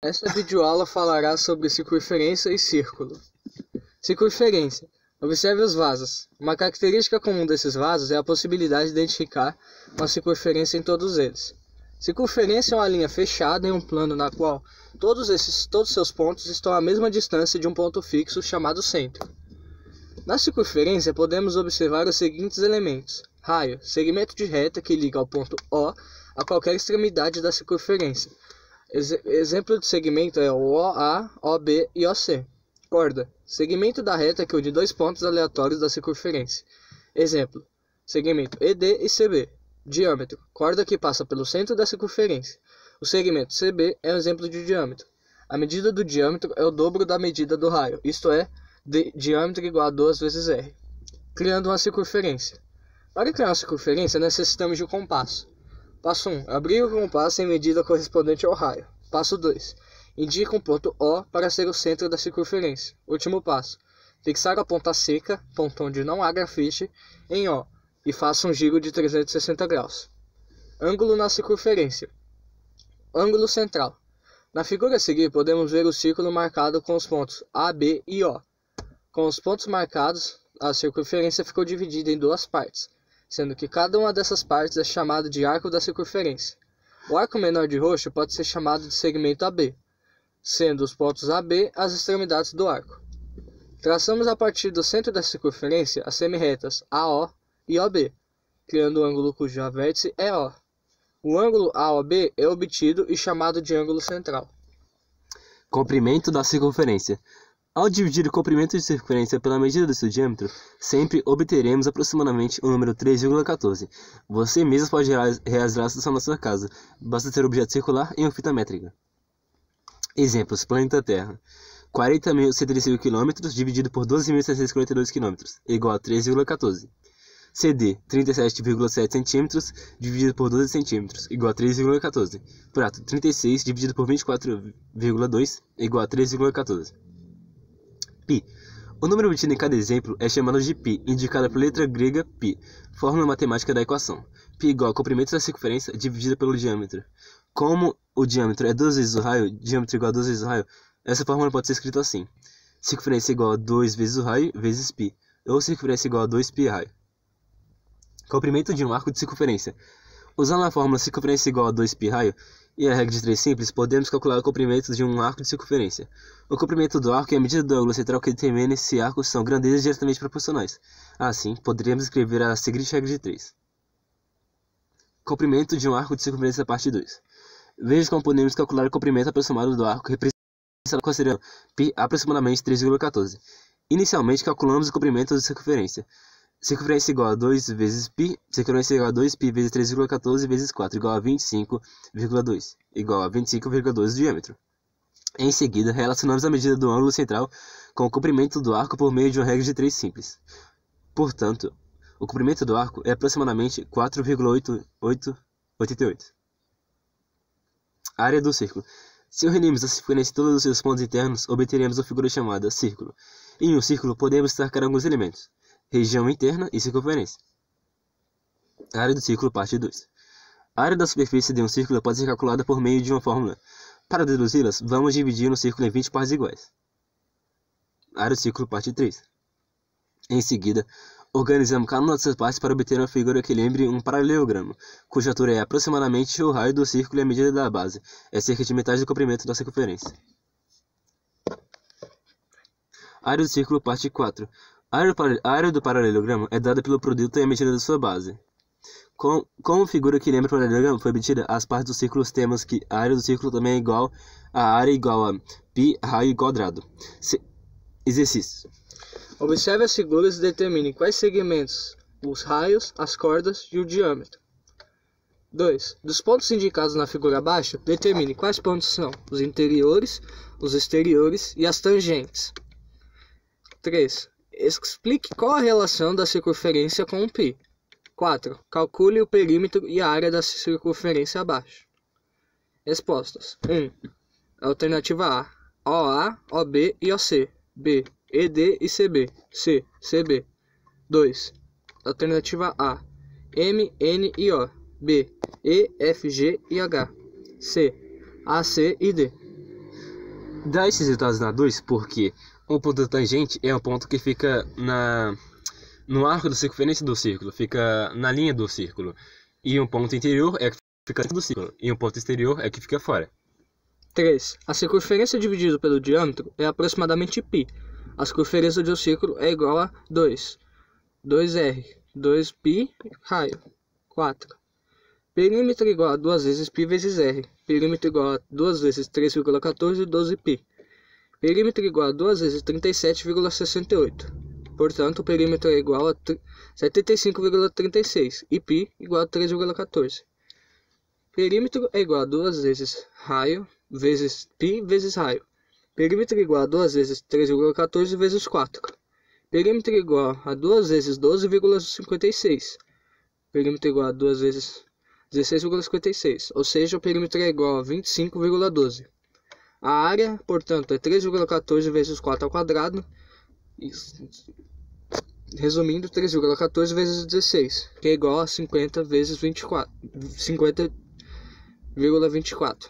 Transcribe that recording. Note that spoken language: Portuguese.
Esta videoaula falará sobre circunferência e círculo. Circunferência. Observe os vasos. Uma característica comum desses vasos é a possibilidade de identificar uma circunferência em todos eles. Circunferência é uma linha fechada em um plano na qual todos seus pontos estão à mesma distância de um ponto fixo chamado centro. Na circunferência podemos observar os seguintes elementos: raio, segmento de reta que liga ao ponto O a qualquer extremidade da circunferência. Exemplo de segmento é o OA, OB e OC. Corda, segmento da reta que une dois pontos aleatórios da circunferência. Exemplo, segmento ED e CB. Diâmetro, corda que passa pelo centro da circunferência. O segmento CB é um exemplo de diâmetro. A medida do diâmetro é o dobro da medida do raio, isto é, diâmetro igual a 2 vezes R. Criando uma circunferência. Para criar uma circunferência, necessitamos de um compasso. Passo 1. Abrir o compasso em medida correspondente ao raio. Passo 2. Indica um ponto O para ser o centro da circunferência. Último passo. Fixar a ponta seca, ponto onde não há grafite, em O e faça um giro de 360 graus. Ângulo na circunferência. Ângulo central. Na figura a seguir podemos ver o círculo marcado com os pontos A, B e O. Com os pontos marcados, a circunferência ficou dividida em duas partes, sendo que cada uma dessas partes é chamada de arco da circunferência. O arco menor de roxo pode ser chamado de segmento AB, sendo os pontos AB as extremidades do arco. Traçamos a partir do centro da circunferência as semirretas AO e OB, criando o ângulo cujo vértice é O. O ângulo AOB é obtido e chamado de ângulo central. Comprimento da circunferência. Ao dividir o comprimento de circunferência pela medida do seu diâmetro, sempre obteremos aproximadamente o número 3,14. Você mesmo pode realizar a solução na sua casa. Basta ter um objeto circular e uma fita métrica. Exemplos: planeta Terra. 40.135 km dividido por 12.742 km, igual a 3,14. CD, 37,7 cm dividido por 12 cm, igual a 3,14. Prato, 36 dividido por 24,2, igual a 3,14. Π. O número obtido em cada exemplo é chamado de π, indicado por letra grega π, fórmula matemática da equação. Π igual ao comprimento da circunferência dividido pelo diâmetro. Como o diâmetro é 2 vezes o raio, diâmetro igual a 2 vezes o raio, essa fórmula pode ser escrita assim: circunferência igual a 2 vezes o raio vezes π, ou circunferência igual a 2π raio. Comprimento de um arco de circunferência. Usando a fórmula circunferência igual a 2π raio e a regra de 3 simples, podemos calcular o comprimento de um arco de circunferência. O comprimento do arco e a medida do ângulo central que determina esse arco são grandezas diretamente proporcionais. Assim, poderíamos escrever a seguinte regra de 3. Comprimento de um arco de circunferência parte 2. Veja como podemos calcular o comprimento aproximado do arco, representado considerando π aproximadamente 3,14. Inicialmente, calculamos o comprimento de circunferência. Circunferência igual a 2 vezes π, circunferência igual a 2π vezes 3,14 vezes 4, igual a 25,2, igual a 25,2 do diâmetro. Em seguida, relacionamos a medida do ângulo central com o comprimento do arco por meio de uma regra de 3 simples. Portanto, o comprimento do arco é aproximadamente 4,88. Área do círculo. Se unirmos a circunferência de todos os seus pontos internos, obteremos uma figura chamada círculo. Em um círculo, podemos destacar alguns elementos: região interna e circunferência. Área do círculo, parte 2. A área da superfície de um círculo pode ser calculada por meio de uma fórmula. Para deduzi-las, vamos dividir um círculo em 20 partes iguais. Área do círculo, parte 3. Em seguida, organizamos cada uma dessas partes para obter uma figura que lembre um paralelogramo, cuja altura é aproximadamente o raio do círculo e a medida da base é cerca de metade do comprimento da circunferência. Área do círculo, parte 4. A área do paralelogramo é dada pelo produto e a medida da sua base. Como figura que lembra o paralelogramo foi obtida, as partes do círculo temos que a área do círculo também é igual a área igual a π raio quadrado. Exercícios. Observe as figuras e determine quais segmentos, os raios, as cordas e o diâmetro. 2. Dos pontos indicados na figura abaixo, determine quais pontos são os interiores, os exteriores e as tangentes. 3. Explique qual a relação da circunferência com o π. 4. Calcule o perímetro e a área da circunferência abaixo. Respostas. 1. Alternativa A. OA, OB e OC. B. ED e CB. C. CB. 2. Alternativa A. M, N e O. B. E, F, G e H. C. AC e D. Dá esses resultados na 2 porque um ponto tangente é um ponto que fica no arco da circunferência do círculo, fica na linha do círculo. E um ponto interior é que fica dentro do círculo, e um ponto exterior é que fica fora. 3. A circunferência dividida pelo diâmetro é aproximadamente π. A circunferência de um círculo é igual a 2r, 2π, raio. 4. Perímetro igual a 2 vezes π vezes r. Perímetro igual a 2 vezes 3,14 e 12π. Perímetro igual a 2 vezes 37,68. Portanto, o perímetro é igual a 75,36 e π igual a 3,14. Perímetro é igual a 2 vezes raio vezes π vezes raio. Perímetro igual a 2 vezes 3,14 vezes 4. Perímetro igual a 2 vezes 12,56. Perímetro igual a 2 vezes 16,56. Ou seja, o perímetro é igual a 25,12. A área, portanto, é 3,14 vezes 4 ao quadrado. Resumindo, 3,14 vezes 16, que é igual a 50 vezes 24. 50,24.